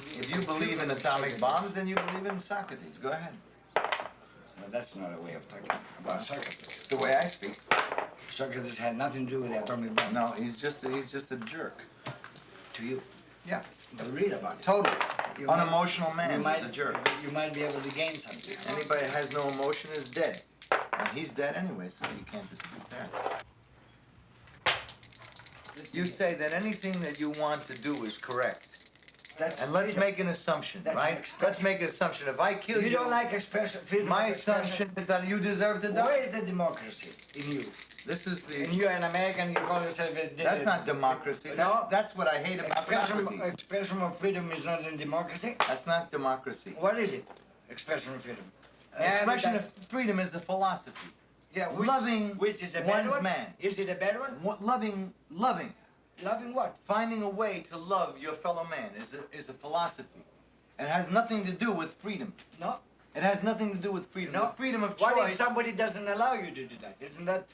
If you believe in atomic bombs, then you believe in Socrates. Go ahead. Well, that's not a way of talking about Socrates. It's the way I speak. Socrates had nothing to do with the atomic bomb. No, he's just a jerk. To you. Yeah. But read about it. Totally. Unemotional man. He's a jerk. You might be able to gain something. Anybody that has no emotion is dead. And he's dead anyway, so you can't dispute that. You say that anything that you want to do is correct. And let's make an assumption, right? Let's make an assumption. If I kill you... You don't like expression, freedom my of expression. assumption is that you deserve to die. Where is the democracy in you? This is the... And you're an American, you call yourself a... That's not democracy. No. That's what I hate about Socrates. Expression of freedom is not in democracy? That's not democracy. What is it? Expression of freedom. Expression of freedom is a philosophy. Yeah, which is a bad one's one? man. Is it a bad one? Loving. Loving what? Finding a way to love your fellow man is a philosophy. It has nothing to do with freedom. No. It has nothing to do with freedom. No. The freedom of choice. What if somebody doesn't allow you to do that? Isn't that...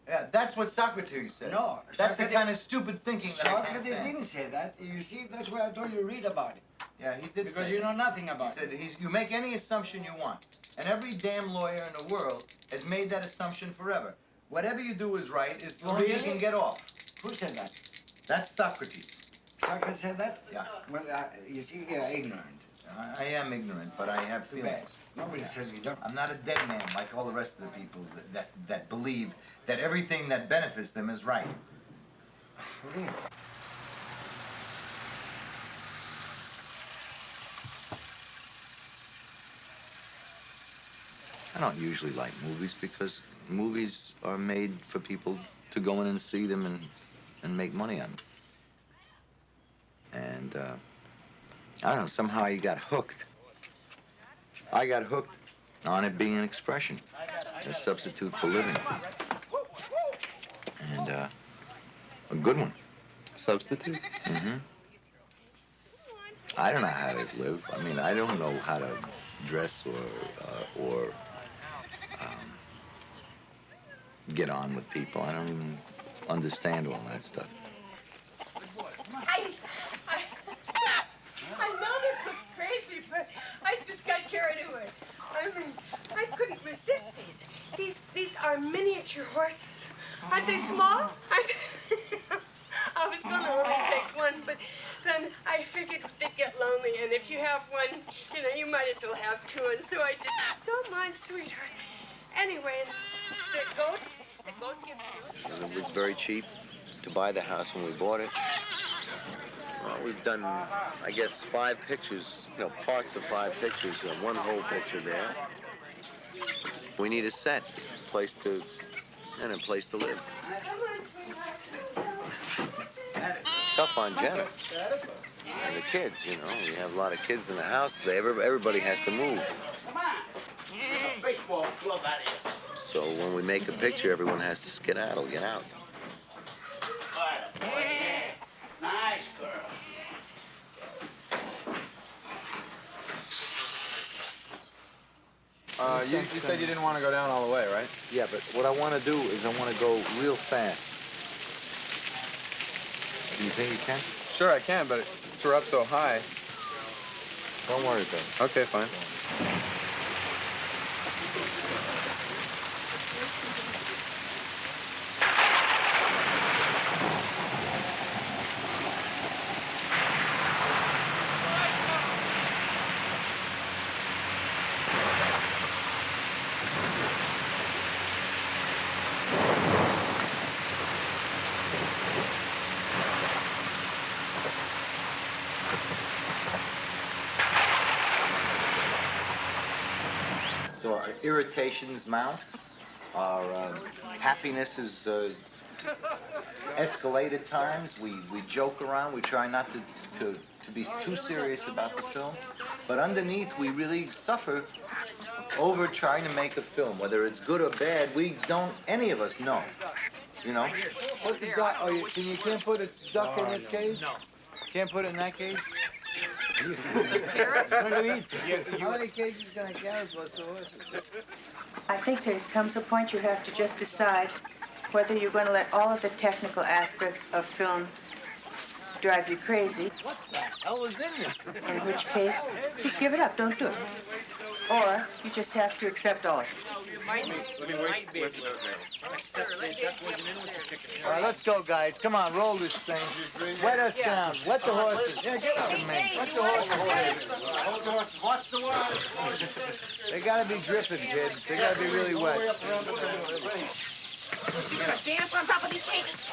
Yeah, that's what Socrates says. No. That's the kind of stupid thinking that Socrates didn't say that. You see, that's why I told you read about it. Yeah, he did Because say you know nothing about it. He said, you make any assumption you want. And every damn lawyer in the world has made that assumption forever. Whatever you do is right as long as you can get off. Who said that? That's Socrates. Socrates said that? Yeah. Well, you see, you're ignorant. I am ignorant, but I have feelings. Nobody says you don't. I'm not a dead man like all the rest of the people that believe that everything that benefits them is right. Really? I don't usually like movies because movies are made for people to go in and see them and make money on them. And I don't know, somehow you got hooked. I got hooked on it being an expression, a substitute for living. And a good one. Substitute? Mm-hmm. I don't know how to live. I mean, I don't know how to dress or get on with people. I don't even understand all that stuff. I know this looks crazy, but I just got carried away. I mean, I couldn't resist these. These are miniature horses. Aren't they small? I was going to only take one, but then I figured they'd get lonely, and if you have one, you know, you might as well have two, and so I just, don't mind, sweetheart. Anyway, the goat gives you... And it was very cheap to buy the house when we bought it. Well, we've done, I guess, 5 pictures, you know, parts of 5 pictures, one whole picture there. We need a set, a place to live. Tough on Jenna. And the kids, you know, we have a lot of kids in the house today. Everybody has to move. Come on. Baseball glove out of here. So when we make a picture, everyone has to skedaddle, get out. Nice girl. You said you didn't want to go down all the way, right? Yeah, but what I want to do is I want to go real fast. Do you think you can? Sure, I can, but we're up so high. Don't worry about it. Okay, fine. So our irritations mount, our happiness is escalate at times. We joke around. We try not to be too serious about the film. But underneath, we really suffer over trying to make a film. Whether it's good or bad, any of us know. You know? Put the duck, you can't put a duck in this cage? No. Can't put it in that cage? Carrots? How many cages can I carry for the horses? I think there comes a point you have to just decide whether you're going to let all of the technical aspects of film drive you crazy, What the hell is in this thing? in which case, just give it up, don't do it. Or you just have to accept all of it. All right, let's go, guys. Come on, roll this thing. Wet us down. Wet the horses. Yeah, get up. Wet the horses. Hold the horses. Watch the water. They gotta be dripping, kid. They gotta be really wet. Dance on top of these cages.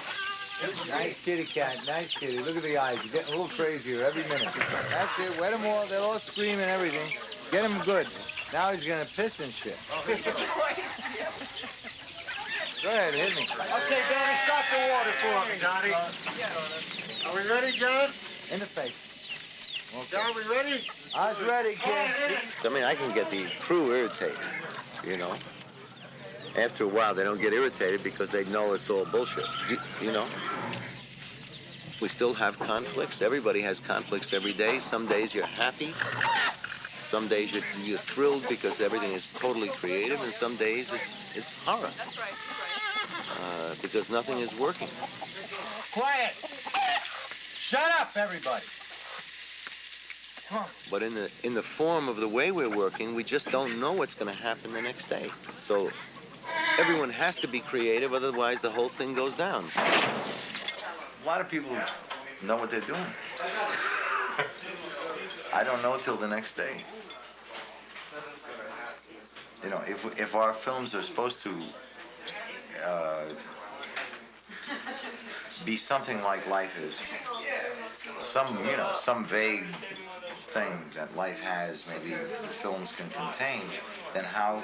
Nice kitty cat. Nice kitty. Look at the eyes. You're getting a little crazier every minute. That's it. Wet them all. They'll all scream and everything. Get him good. Now he's gonna piss and shit. Go ahead, hit me. Okay, Danny, stop the water for me, Johnny. Are we ready, John? In the face. John, we ready? I was ready, kid. I mean, I can get the crew irritated, you know. After a while, they don't get irritated because they know it's all bullshit, you know. We still have conflicts. Everybody has conflicts every day. Some days you're happy. Some days you're thrilled because everything is totally creative, and some days it's horror. Because nothing is working. Quiet. Shut up, everybody. Come on. But in the form of the way we're working, we just don't know what's going to happen the next day. So everyone has to be creative, otherwise the whole thing goes down. A lot of people know what they're doing. I don't know till the next day. You know, if our films are supposed to be something like life is, some vague thing that life has, maybe the films can contain, then how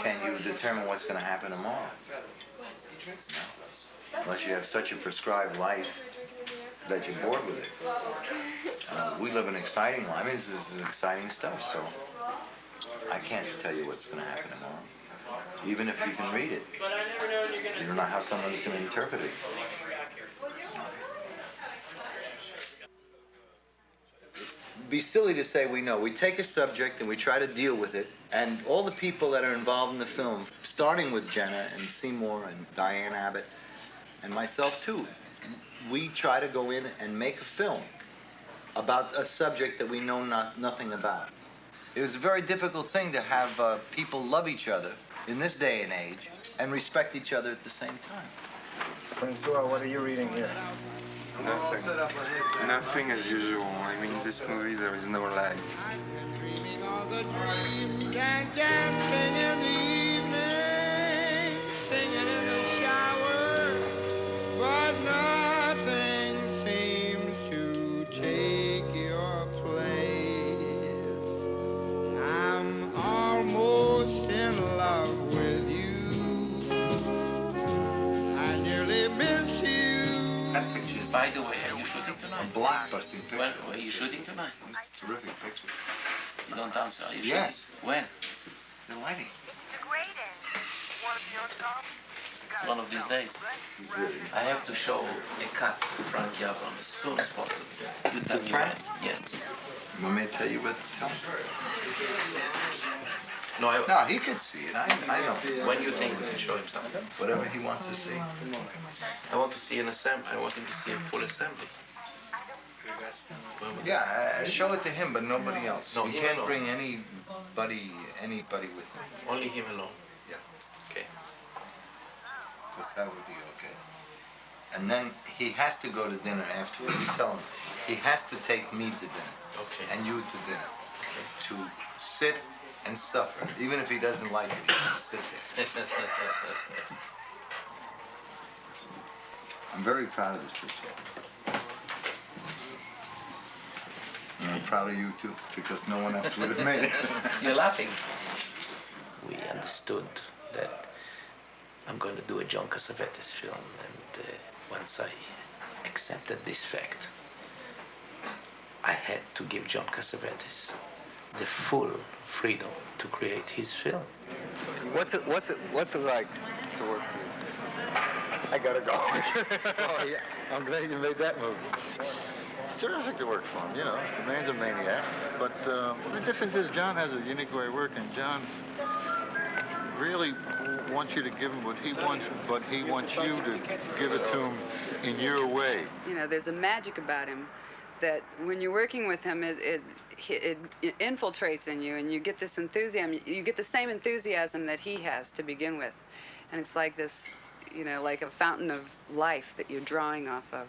can you determine what's going to happen tomorrow? You know? Unless you have such a prescribed life that you're bored with it. We live an exciting life. I mean, this is exciting stuff, so I can't tell you what's going to happen tomorrow. Even if you can read it, you don't know how someone's going to interpret it. It'd be silly to say we know. We take a subject and we try to deal with it, and all the people that are involved in the film, starting with Jenna and Seymour and Diane Abbott, and myself too, we try to go in and make a film about a subject that we know nothing about. It was a very difficult thing to have people love each other in this day and age and respect each other at the same time. Ventura, what are you reading here? Nothing. Nothing as usual. I mean, in this movie, there is no life. Dreaming of the dreams and dancing in the evening, singing in the shower, but nothing seems to take your place. I'm almost in love with you. I nearly miss you. That picture is By the way, are you shooting a tonight? blockbusting picture. When are you shooting tonight? It's a terrific picture. You don't answer. Are you Yes. shooting? When? The lighting. It's one of these days. I have to show a cut to Frank Yavron as soon as possible. You tell me Frank? when. Yes. You want me to tell you what to tell him? No, No, he could see it. I know. when you think we can show him something? Whatever he wants to see. I want to see an assembly. I want him to see a full assembly. Yeah, show it to him, but nobody else. No, you him can't alone. bring anybody with him. Only him alone. Yeah. Okay. Because that would be okay. And then he has to go to dinner afterward. You tell him he has to take me to dinner Okay. and you to dinner to sit and suffer. Even if he doesn't like it, he has to sit there. I'm very proud of this picture. And I'm proud of you too, because no one else would have made it. You're laughing. We understood that I'm going to do a John Cassavetes film, and once I accepted this fact, I had to give John Cassavetes the full freedom to create his film. What's it like to work with you? I gotta go. Oh, yeah. I'm glad you made that movie. It's terrific to work for him, you know. The man's a maniac. But the difference is John has a unique way of working. John really wants you to give him what he wants, but he wants you to give it to him in your way. You know, there's a magic about him that when you're working with him, it infiltrates in you, and you get this enthusiasm. You get the same enthusiasm that he has to begin with, and it's like this, you know, like a fountain of life that you're drawing off of.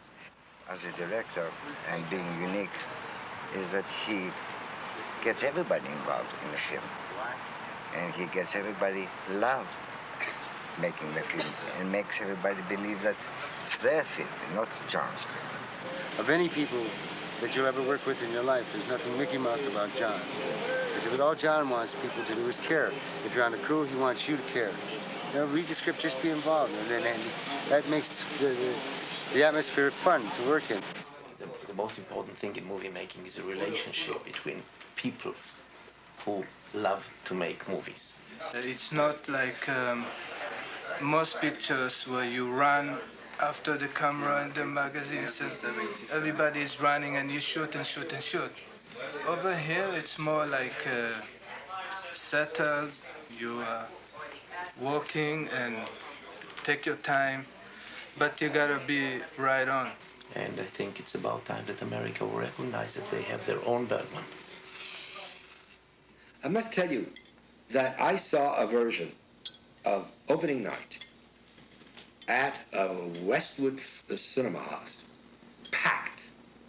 As a director, and being unique, is that he gets everybody involved in the film, and he gets everybody love making the film, and makes everybody believe that it's their film, not John's film. Of any people that you'll ever work with in your life, there's nothing Mickey Mouse about John. Because all John wants people to do is care. If you're on the crew, he wants you to care. You know, read the script, just be involved, and that makes the atmosphere fun to work in. The most important thing in movie making is a relationship between people who love to make movies. It's not like most pictures where you run after the camera and the magazine says everybody is running and you shoot and shoot and shoot. Over here it's more like settled, you are walking and take your time, but you gotta be right on. And I think it's about time that America will recognize that they have their own Bergman. I must tell you that I saw a version of opening night at a Westwood cinema house, packed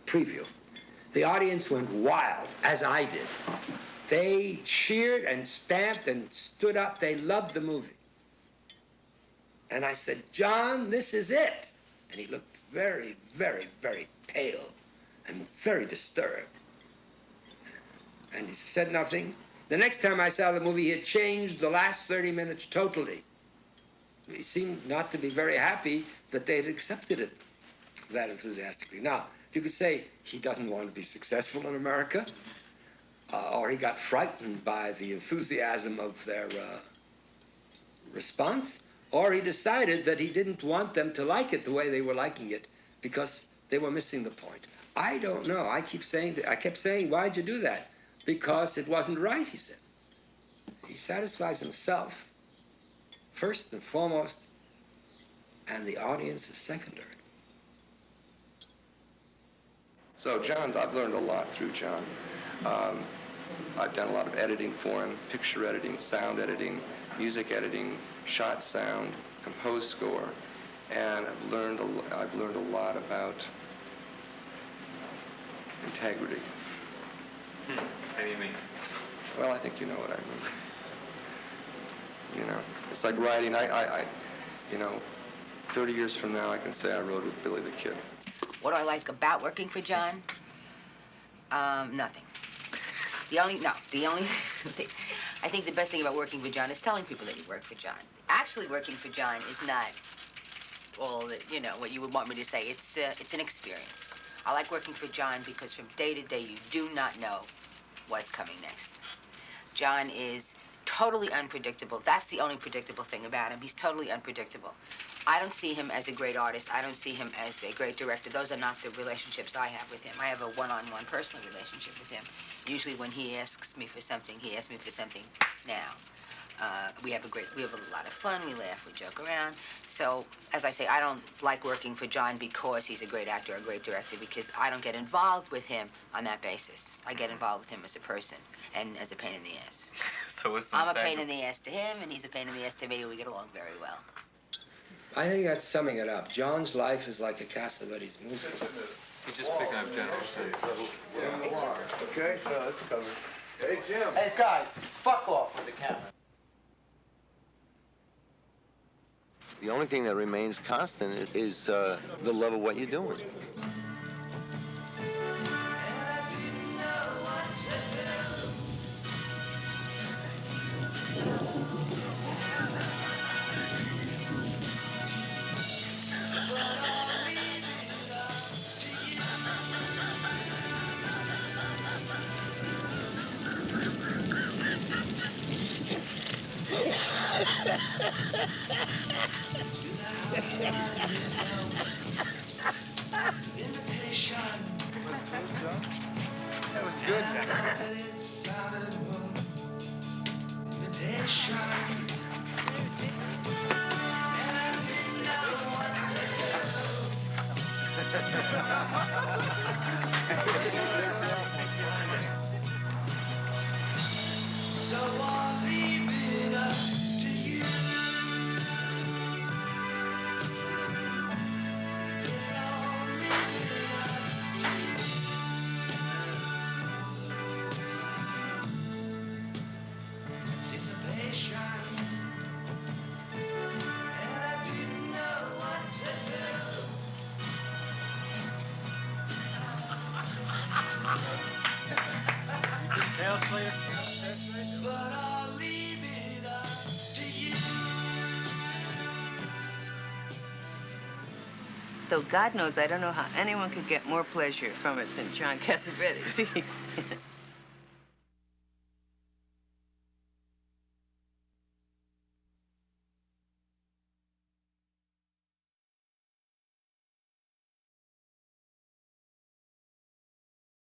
preview. The audience went wild, as I did. They cheered and stamped and stood up. They loved the movie. And I said, John, this is it. And he looked very, very, very pale and very disturbed. And he said nothing. The next time I saw the movie, he had changed the last 30 minutes totally. He seemed not to be very happy that they had accepted it that enthusiastically. Now, you could say he doesn't want to be successful in America, or he got frightened by the enthusiasm of their response, or he decided that he didn't want them to like it the way they were liking it because they were missing the point. I don't know. I kept saying, why'd you do that? Because it wasn't right, he said. He satisfies himself first and foremost, and the audience is secondary. So John, I've learned a lot through John. I've done a lot of editing for him, picture editing, sound editing, music editing, shot sound, composed score, and I've learned a lot about integrity. What do you mean? Well, I think you know what I mean. You know, it's like writing. You know, 30 years from now, I can say I rode with Billy the Kid. What do I like about working for John? Nothing. I think the best thing about working for John is telling people that you work for John. Actually working for John is not all that, you know, what you would want me to say. It's an experience. I like working for John because from day to day, you do not know what's coming next. John is totally unpredictable. That's the only predictable thing about him. He's totally unpredictable. I don't see him as a great artist. I don't see him as a great director. Those are not the relationships I have with him. I have a one-on-one personal relationship with him. Usually when he asks me for something, he asks me for something now. We have a lot of fun. We laugh, we joke around. So, as I say, I don't like working for John because he's a great actor or a great director, because I don't get involved with him on that basis. I get involved with him as a person and as a pain in the ass. So what's the I'm a pain in the ass to him, and he's a pain in the ass to me. We get along very well. I think that's summing it up. John's life is like a Cassavetes movie. He's just picking up general shit. Okay, so that's covered. Hey, Jim. Hey, guys, fuck off with the camera. The only thing that remains constant is the love of what you're doing. That was good. So I'll leave it up to you. Yes, I'll leave it up to you. It's a passion, and I didn't know what to do. But I'll leave it up to you. Though God knows I don't know how anyone could get more pleasure from it than John Cassavetes.